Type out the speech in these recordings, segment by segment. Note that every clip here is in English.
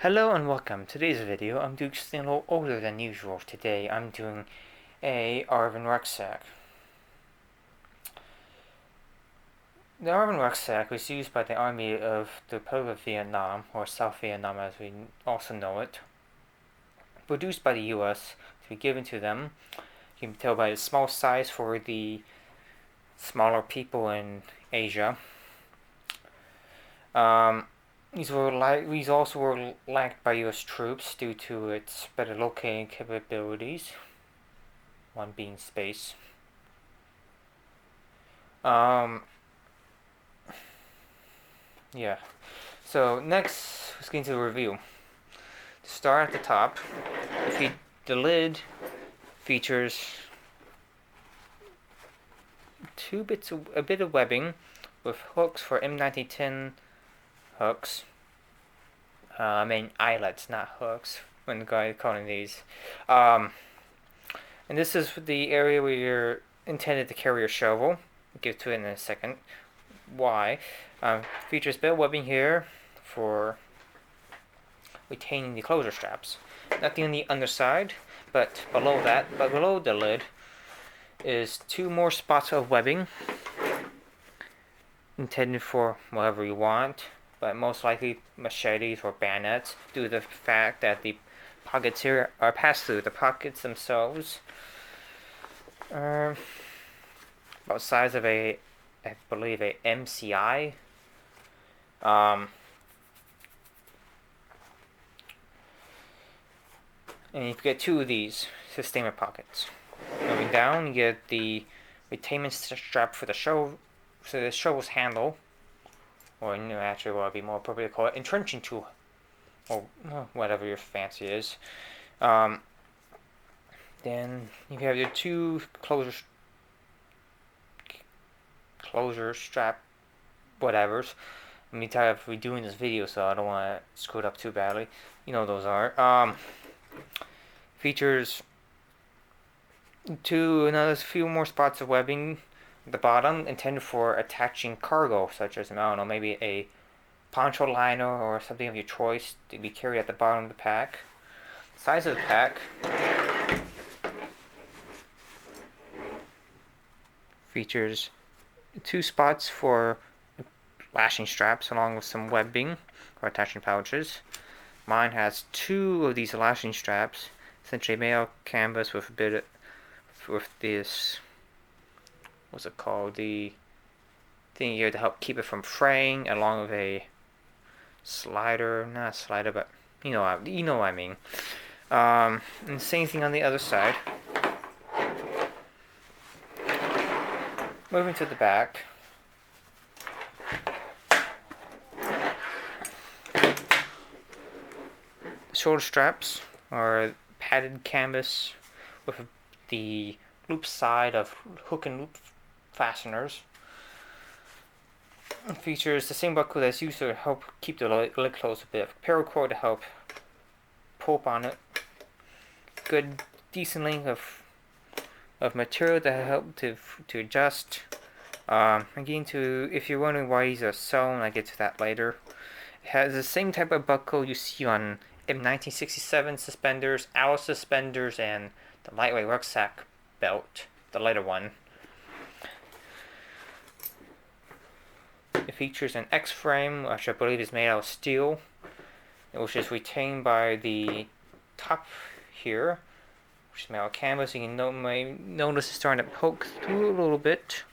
Hello and welcome. Today's video, I'm doing something a little older than usual. Today I'm doing a ARVN rucksack. The ARVN rucksack was used by the Army of the Republic of Vietnam, or South Vietnam as we also know it. Produced by the US to be given to them. You can tell by the small size for the smaller people in Asia. These also were lacked by U.S. troops due to its better locating capabilities. One being space. Yeah. So next, let's get into the review. To start at the top, the lid features a bit of webbing with hooks for M1910 hooks. I mean eyelets, not hooks, when the guy is calling these. And this is the area where you're intended to carry your shovel. I'll get to it in a second. Why? Features bit webbing here for retaining the closure straps. Nothing on the underside, but below the lid, is two more spots of webbing intended for whatever you want, but most likely machetes or bayonets, due to the fact that the pockets here are passed through. The pockets themselves are about size of I believe a MCI. And you get two of these sustainment pockets. Moving down, you get the retainment strap for the shovel's handle, or actually, what would be more appropriate to call it, entrenching tool, or whatever your fancy is. Then you have your two closure strap whatevers. Let me tell you, if we're doing this video, so I don't want to screw it up too badly. You know those are. Features another few more spots of webbing at the bottom, intended for attaching cargo, such as, I don't know, maybe a poncho liner or something of your choice to be carried at the bottom of the pack. Size of the pack features two spots for lashing straps along with some webbing or attaching pouches. Mine has two of these lashing straps, essentially made out of canvas with this, what's it called, the thing here to help keep it from fraying, along with a slider, not a slider, but you know what I mean. And the same thing on the other side. Moving to the back. The shoulder straps are padded canvas with the loop side of hook and loop fasteners. It features the same buckle that's used to help keep the lid closed, a bit of paracord to help pull up on it. Good, decent length of material that help to adjust. Again, if you're wondering why these are sewn, I get to that later. It has the same type of buckle you see on M1967 suspenders, Alice suspenders, and the lightweight rucksack belt, the lighter one. It features an X-frame, which I believe is made out of steel, which is retained by the top here, which is made out of canvas. You can notice it's starting to poke through a little bit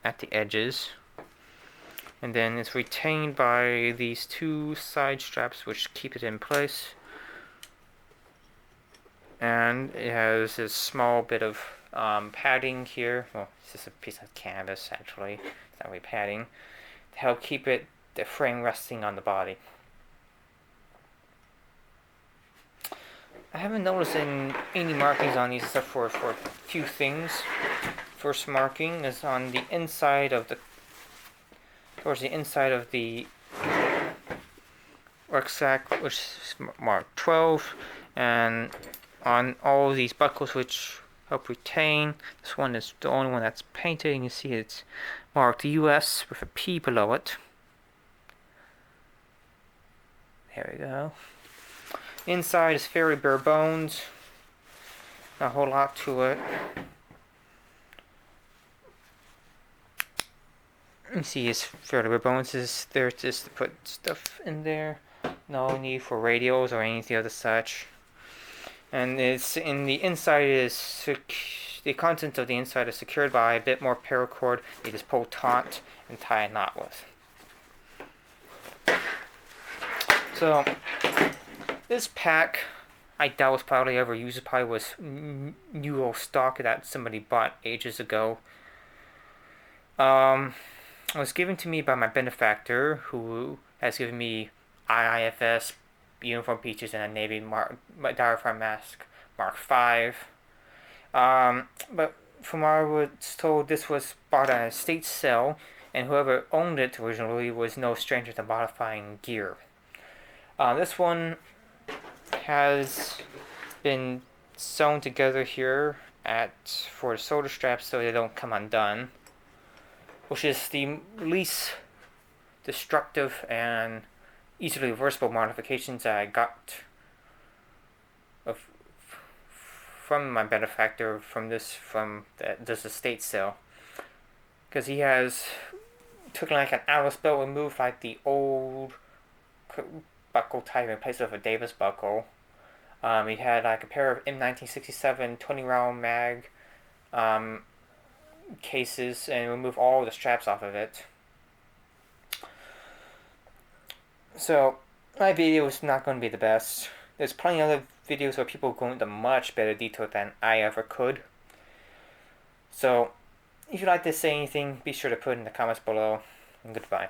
at the edges. And then it's retained by these two side straps which keep it in place. And it has this small bit of padding here. Well, it's just a piece of canvas, actually. It's not really padding. To help keep the frame resting on the body. I haven't noticed any markings on these except for a few things. First marking is on the inside of towards the inside of the rucksack, which is marked 12, and on all these buckles which help retain. This one is the only one that's painted, and you see it's marked US with a P below it. Here we go. Inside is fairly bare bones. Not a whole lot to it. You see, it's fairly bare bones. Is there just to put stuff in there. No need for radios or anything of the such. And it's in the inside is the contents of the inside is secured by a bit more paracord. You just pull taut and tie a knot with. So this pack, I doubt was probably ever used. It probably was new old stock that somebody bought ages ago. It was given to me by my benefactor, who has given me IIFS uniform features and a Navy diaphragm mask Mark V. But from what I was told, this was bought at a estate sale, and whoever owned it originally was no stranger to modifying gear. This one has been sewn together here for the shoulder straps so they don't come undone, which is the least destructive and easily reversible modifications that I got from my benefactor from this estate sale, because he took like an Alice belt, removed like the old buckle type in place of a Davis buckle. He had like a pair of M1967 20 round mag cases and removed all the straps off of it. So my video is not going to be the best. There's plenty of other videos where people go into much better detail than I ever could. So if you'd like to say anything, be sure to put it in the comments below, and goodbye.